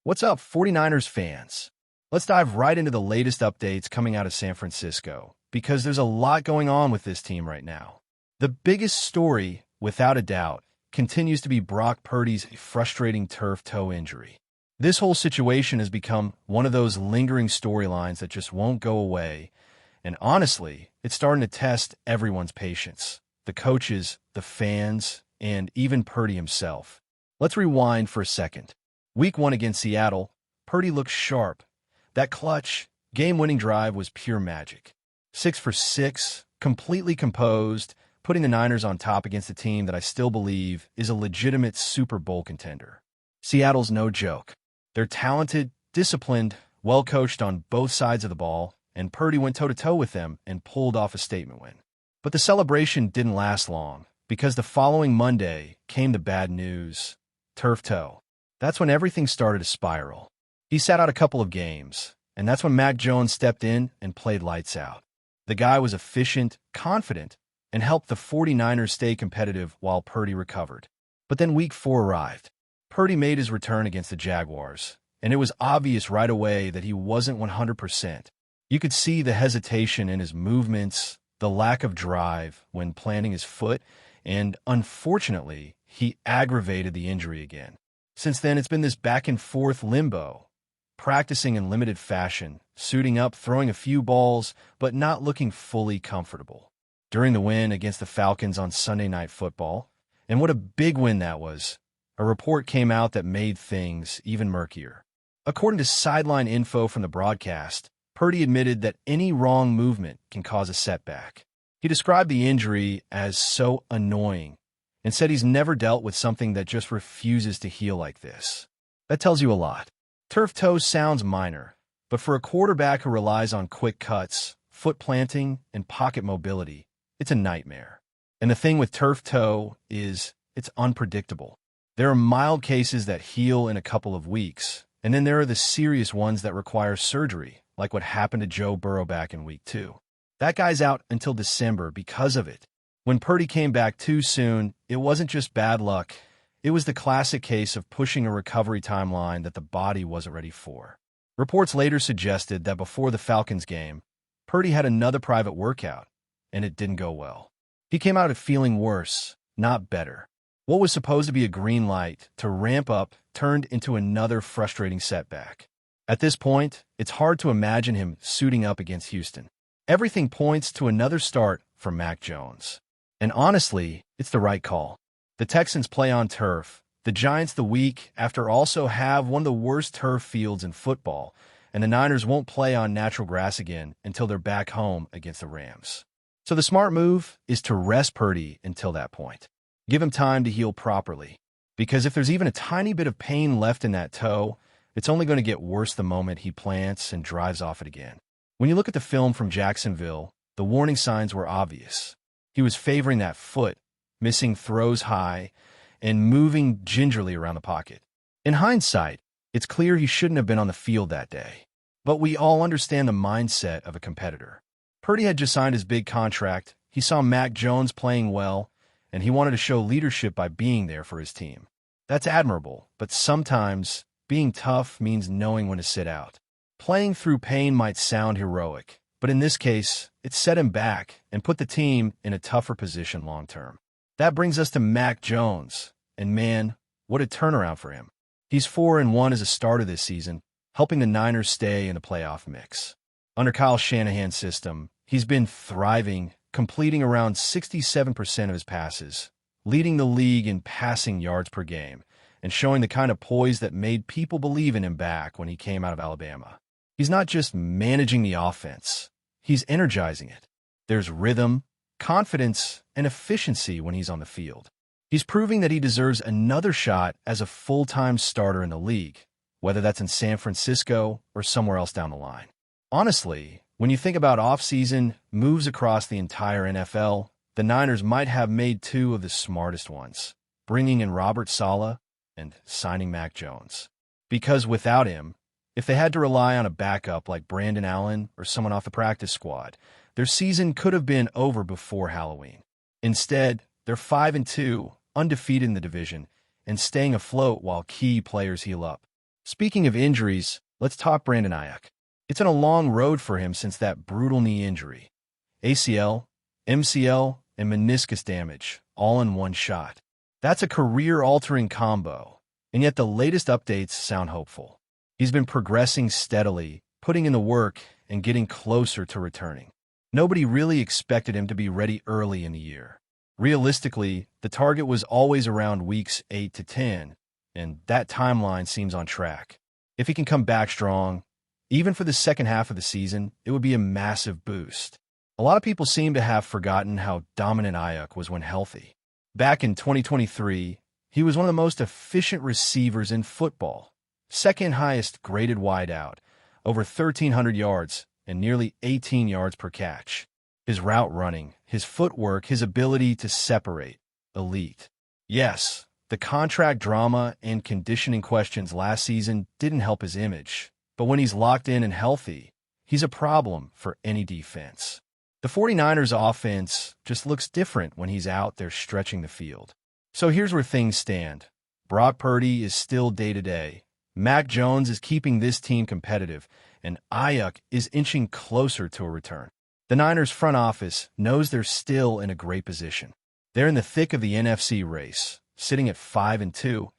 What's up, 49ers fans? Let's dive right into the latest updates coming out of San Francisco, because there's a lot going on with this team right now. The biggest story, without a doubt, continues to be Brock Purdy's frustrating turf toe injury. This whole situation has become one of those lingering storylines that just won't go away, and honestly, it's starting to test everyone's patience. The coaches, the fans, and even Purdy himself. Let's rewind for a second. Week 1 against Seattle, Purdy looked sharp. That clutch, game-winning drive was pure magic. 6 for 6, completely composed, putting the Niners on top against a team that I still believe is a legitimate Super Bowl contender. Seattle's no joke. They're talented, disciplined, well-coached on both sides of the ball, and Purdy went toe-to-toe with them and pulled off a statement win. But the celebration didn't last long, because the following Monday came the bad news: turf toe. That's when everything started to spiral. He sat out a couple of games, and that's when Mac Jones stepped in and played lights out. The guy was efficient, confident, and helped the 49ers stay competitive while Purdy recovered. But then Week 4 arrived. Purdy made his return against the Jaguars, and it was obvious right away that he wasn't 100%. You could see the hesitation in his movements, the lack of drive when planting his foot, and unfortunately, he aggravated the injury again. Since then, it's been this back-and-forth limbo, practicing in limited fashion, suiting up, throwing a few balls, but not looking fully comfortable. During the win against the Falcons on Sunday Night Football, and what a big win that was, a report came out that made things even murkier. According to sideline info from the broadcast, Purdy admitted that any wrong movement can cause a setback. He described the injury as so annoying and said he's never dealt with something that just refuses to heal like this. That tells you a lot. Turf toe sounds minor, but for a quarterback who relies on quick cuts, foot planting, and pocket mobility, it's a nightmare. And the thing with turf toe is it's unpredictable. There are mild cases that heal in a couple of weeks, and then there are the serious ones that require surgery, like what happened to Joe Burrow back in Week 2. That guy's out until December because of it. When Purdy came back too soon, it wasn't just bad luck. It was the classic case of pushing a recovery timeline that the body wasn't ready for. Reports later suggested that before the Falcons game, Purdy had another private workout, and it didn't go well. He came out feeling worse, not better. What was supposed to be a green light to ramp up turned into another frustrating setback. At this point, it's hard to imagine him suiting up against Houston. Everything points to another start for Mac Jones. And honestly, it's the right call. The Texans play on turf. The Giants the week after also have one of the worst turf fields in football, and the Niners won't play on natural grass again until they're back home against the Rams. So the smart move is to rest Purdy until that point. Give him time to heal properly, because if there's even a tiny bit of pain left in that toe, it's only going to get worse the moment he plants and drives off it again. When you look at the film from Jacksonville, the warning signs were obvious. He was favoring that foot, missing throws high, and moving gingerly around the pocket. In hindsight, it's clear he shouldn't have been on the field that day. But we all understand the mindset of a competitor. Purdy had just signed his big contract, he saw Mac Jones playing well, and he wanted to show leadership by being there for his team. That's admirable, but sometimes being tough means knowing when to sit out. Playing through pain might sound heroic, but in this case, it set him back and put the team in a tougher position long term. That brings us to Mac Jones, and man, what a turnaround for him. He's 4-1 as a starter this season, helping the Niners stay in the playoff mix. Under Kyle Shanahan's system, he's been thriving, completing around 67% of his passes, leading the league in passing yards per game, and showing the kind of poise that made people believe in him back when he came out of Alabama. He's not just managing the offense, he's energizing it. There's rhythm, confidence, and efficiency when he's on the field. He's proving that he deserves another shot as a full-time starter in the league, whether that's in San Francisco or somewhere else down the line. Honestly, when you think about off-season moves across the entire NFL, the Niners might have made two of the smartest ones, bringing in Robert Saleh and signing Mac Jones. Because without him, if they had to rely on a backup like Brandon Allen or someone off the practice squad, their season could have been over before Halloween. Instead, they're 5-2, undefeated in the division, and staying afloat while key players heal up. Speaking of injuries, let's talk Brandon Ayuk. It's been a long road for him since that brutal knee injury. ACL, MCL, and meniscus damage, all in one shot. That's a career-altering combo, and yet the latest updates sound hopeful. He's been progressing steadily, putting in the work, and getting closer to returning. Nobody really expected him to be ready early in the year. Realistically, the target was always around weeks 8 to 10, and that timeline seems on track. If he can come back strong, even for the second half of the season, it would be a massive boost. A lot of people seem to have forgotten how dominant Ayuk was when healthy. Back in 2023, he was one of the most efficient receivers in football, second highest graded wideout, over 1,300 yards and nearly 18 yards per catch. His route running, his footwork, his ability to separate, elite. Yes, the contract drama and conditioning questions last season didn't help his image, but when he's locked in and healthy, he's a problem for any defense. The 49ers offense just looks different when he's out there stretching the field. So here's where things stand. Brock Purdy is still day-to-day. Mac Jones is keeping this team competitive, and Ayuk is inching closer to a return. The Niners front office knows they're still in a great position. They're in the thick of the NFC race, sitting at 5-2,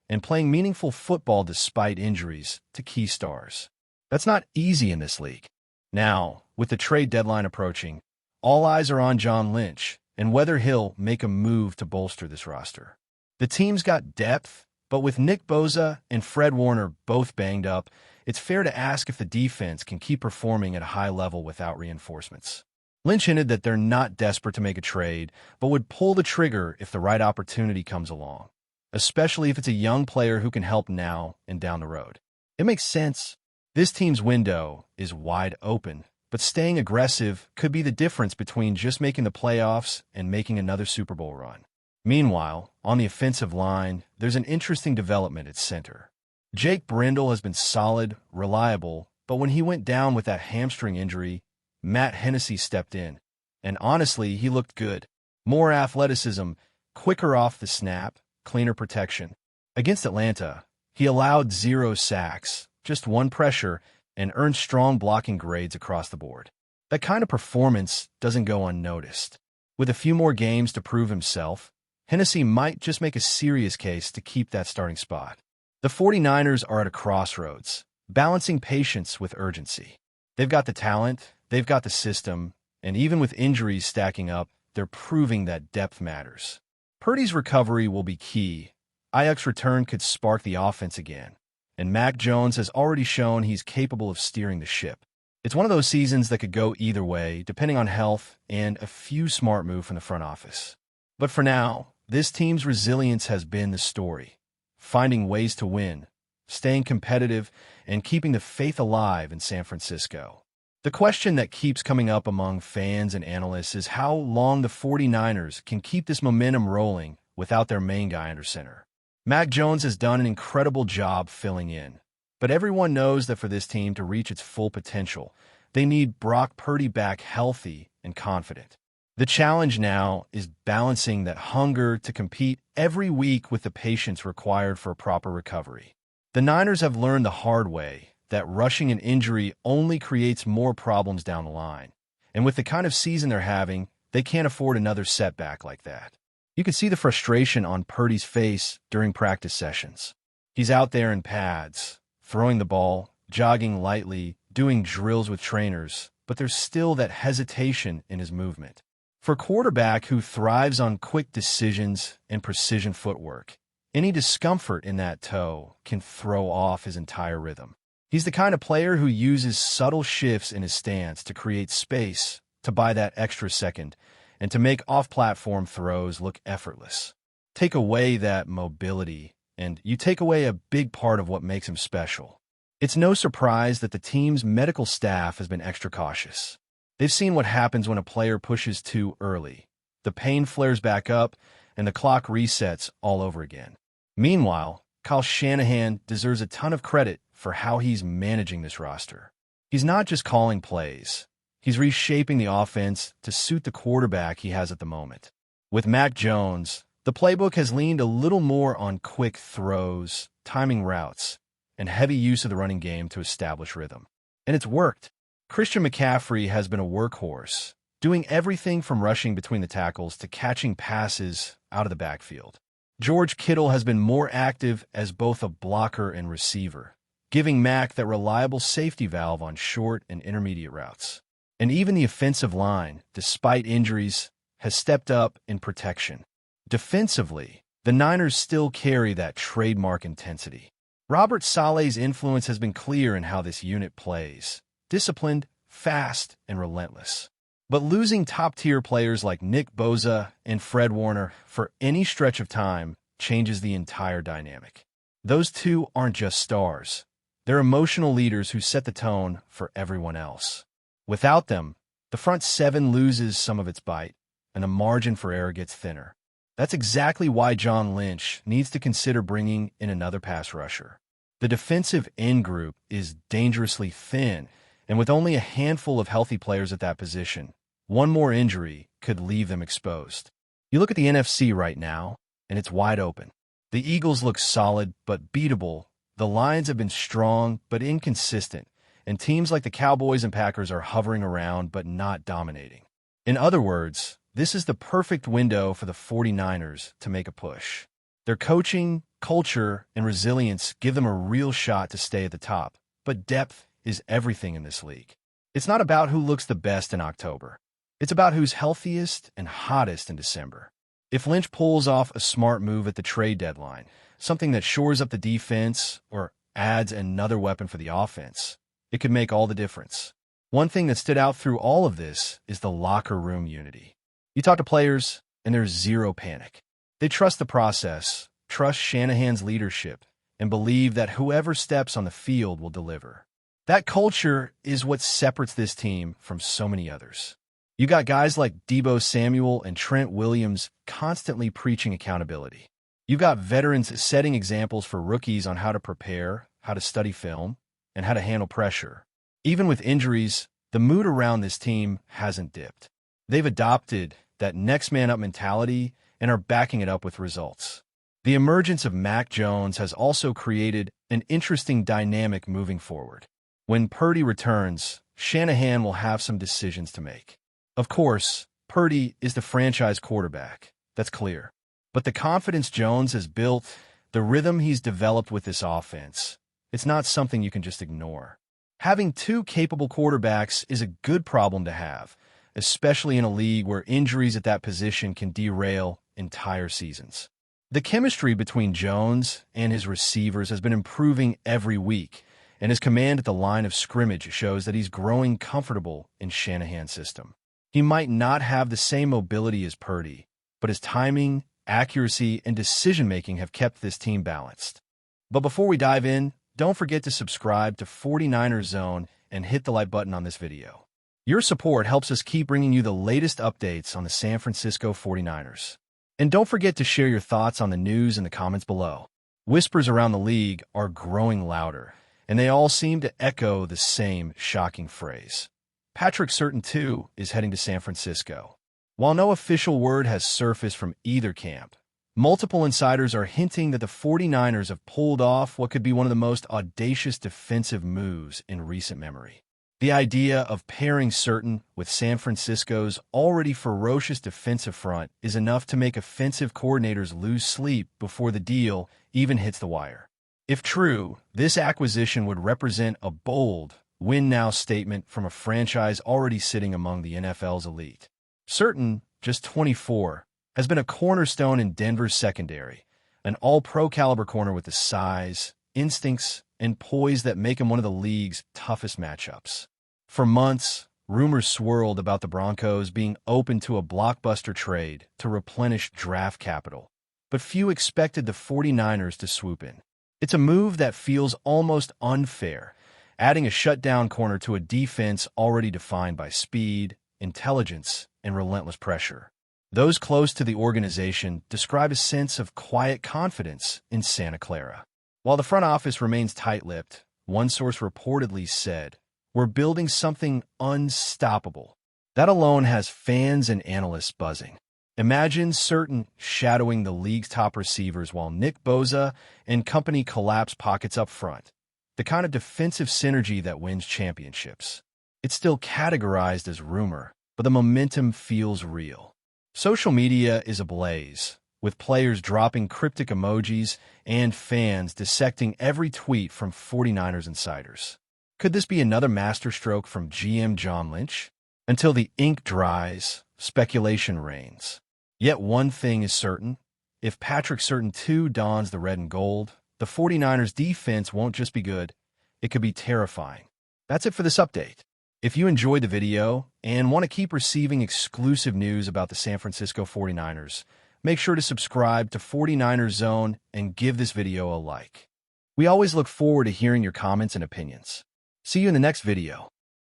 and playing meaningful football despite injuries to key stars. That's not easy in this league. Now, with the trade deadline approaching, all eyes are on John Lynch and whether he'll make a move to bolster this roster. The team's got depth, but with Nick Bosa and Fred Warner both banged up, it's fair to ask if the defense can keep performing at a high level without reinforcements. Lynch hinted that they're not desperate to make a trade, but would pull the trigger if the right opportunity comes along, especially if it's a young player who can help now and down the road. It makes sense. This team's window is wide open, but staying aggressive could be the difference between just making the playoffs and making another Super Bowl run. Meanwhile, on the offensive line, there's an interesting development at center. Jake Brendel has been solid, reliable, but when he went down with that hamstring injury, Matt Hennessy stepped in. And honestly, he looked good. More athleticism, quicker off the snap, cleaner protection. Against Atlanta, he allowed 0 sacks, just 1 pressure, and earned strong blocking grades across the board. That kind of performance doesn't go unnoticed. With a few more games to prove himself, Hennessy might just make a serious case to keep that starting spot. The 49ers are at a crossroads, balancing patience with urgency. They've got the talent, they've got the system, and even with injuries stacking up, they're proving that depth matters. Purdy's recovery will be key. Ayuk's return could spark the offense again, and Mac Jones has already shown he's capable of steering the ship. It's one of those seasons that could go either way, depending on health and a few smart moves from the front office. But for now, this team's resilience has been the story. Finding ways to win, staying competitive, and keeping the faith alive in San Francisco. The question that keeps coming up among fans and analysts is how long the 49ers can keep this momentum rolling without their main guy under center. Mac Jones has done an incredible job filling in, but everyone knows that for this team to reach its full potential, they need Brock Purdy back healthy and confident. The challenge now is balancing that hunger to compete every week with the patience required for a proper recovery. The Niners have learned the hard way that rushing an injury only creates more problems down the line. And with the kind of season they're having, they can't afford another setback like that. You can see the frustration on Purdy's face during practice sessions. He's out there in pads, throwing the ball, jogging lightly, doing drills with trainers, but there's still that hesitation in his movement. For a quarterback who thrives on quick decisions and precision footwork, any discomfort in that toe can throw off his entire rhythm. He's the kind of player who uses subtle shifts in his stance to create space, to buy that extra second, and to make off-platform throws look effortless. Take away that mobility, and you take away a big part of what makes him special. It's no surprise that the team's medical staff has been extra cautious. They've seen what happens when a player pushes too early. The pain flares back up, and the clock resets all over again. Meanwhile, Kyle Shanahan deserves a ton of credit for how he's managing this roster. He's not just calling plays. He's reshaping the offense to suit the quarterback he has at the moment. With Mac Jones, the playbook has leaned a little more on quick throws, timing routes, and heavy use of the running game to establish rhythm. And it's worked. Christian McCaffrey has been a workhorse, doing everything from rushing between the tackles to catching passes out of the backfield. George Kittle has been more active as both a blocker and receiver, giving Mac that reliable safety valve on short and intermediate routes. And even the offensive line, despite injuries, has stepped up in protection. Defensively, the Niners still carry that trademark intensity. Robert Saleh's influence has been clear in how this unit plays, disciplined, fast, and relentless. But losing top-tier players like Nick Bosa and Fred Warner for any stretch of time changes the entire dynamic. Those two aren't just stars. They're emotional leaders who set the tone for everyone else. Without them, the front seven loses some of its bite, and the margin for error gets thinner. That's exactly why John Lynch needs to consider bringing in another pass rusher. The defensive end group is dangerously thin, and with only a handful of healthy players at that position, one more injury could leave them exposed. You look at the NFC right now, and it's wide open. The Eagles look solid but beatable. The Lions have been strong but inconsistent, and teams like the Cowboys and Packers are hovering around but not dominating. In other words, this is the perfect window for the 49ers to make a push. Their coaching, culture, and resilience give them a real shot to stay at the top, but depth is everything in this league. It's not about who looks the best in October. It's about who's healthiest and hottest in December. If Lynch pulls off a smart move at the trade deadline, something that shores up the defense or adds another weapon for the offense, it could make all the difference. One thing that stood out through all of this is the locker room unity. You talk to players, and there's zero panic. They trust the process, trust Shanahan's leadership, and believe that whoever steps on the field will deliver. That culture is what separates this team from so many others. You got guys like Deebo Samuel and Trent Williams constantly preaching accountability. You've got veterans setting examples for rookies on how to prepare, how to study film, and how to handle pressure. Even with injuries, the mood around this team hasn't dipped. They've adopted that next man up mentality and are backing it up with results. The emergence of Mac Jones has also created an interesting dynamic moving forward. When Purdy returns, Shanahan will have some decisions to make. Of course, Purdy is the franchise quarterback. That's clear. But the confidence Jones has built, the rhythm he's developed with this offense, it's not something you can just ignore. Having two capable quarterbacks is a good problem to have, especially in a league where injuries at that position can derail entire seasons. The chemistry between Jones and his receivers has been improving every week, and his command at the line of scrimmage shows that he's growing comfortable in Shanahan's system. He might not have the same mobility as Purdy, but his timing, accuracy, and decision-making have kept this team balanced. But before we dive in, don't forget to subscribe to 49ers Zone and hit the like button on this video. Your support helps us keep bringing you the latest updates on the San Francisco 49ers. And don't forget to share your thoughts on the news in the comments below. Whispers around the league are growing louder, and they all seem to echo the same shocking phrase. Patrick Surtain, too, is heading to San Francisco. While no official word has surfaced from either camp, multiple insiders are hinting that the 49ers have pulled off what could be one of the most audacious defensive moves in recent memory. The idea of pairing Surtain with San Francisco's already ferocious defensive front is enough to make offensive coordinators lose sleep before the deal even hits the wire. If true, this acquisition would represent a bold, win-now statement from a franchise already sitting among the NFL's elite. Surtain, just 24, has been a cornerstone in Denver's secondary, an all-pro caliber corner with the size, instincts, and poise that make him one of the league's toughest matchups. For months, rumors swirled about the Broncos being open to a blockbuster trade to replenish draft capital, but few expected the 49ers to swoop in. It's a move that feels almost unfair, adding a shutdown corner to a defense already defined by speed, intelligence, and relentless pressure. Those close to the organization describe a sense of quiet confidence in Santa Clara. While the front office remains tight-lipped, one source reportedly said, "We're building something unstoppable." That alone has fans and analysts buzzing. Imagine Surtain shadowing the league's top receivers while Nick Bosa and company collapse pockets up front. the kind of defensive synergy that wins championships. It's still categorized as rumor, but the momentum feels real. Social media is ablaze, with players dropping cryptic emojis and fans dissecting every tweet from 49ers insiders. Could this be another masterstroke from GM John Lynch? Until the ink dries, speculation reigns. Yet one thing is certain. If Patrick Surtain II dons the red and gold, the 49ers defense won't just be good, it could be terrifying. That's it for this update. If you enjoyed the video and want to keep receiving exclusive news about the San Francisco 49ers, make sure to subscribe to 49ers Zone and give this video a like. We always look forward to hearing your comments and opinions. See you in the next video.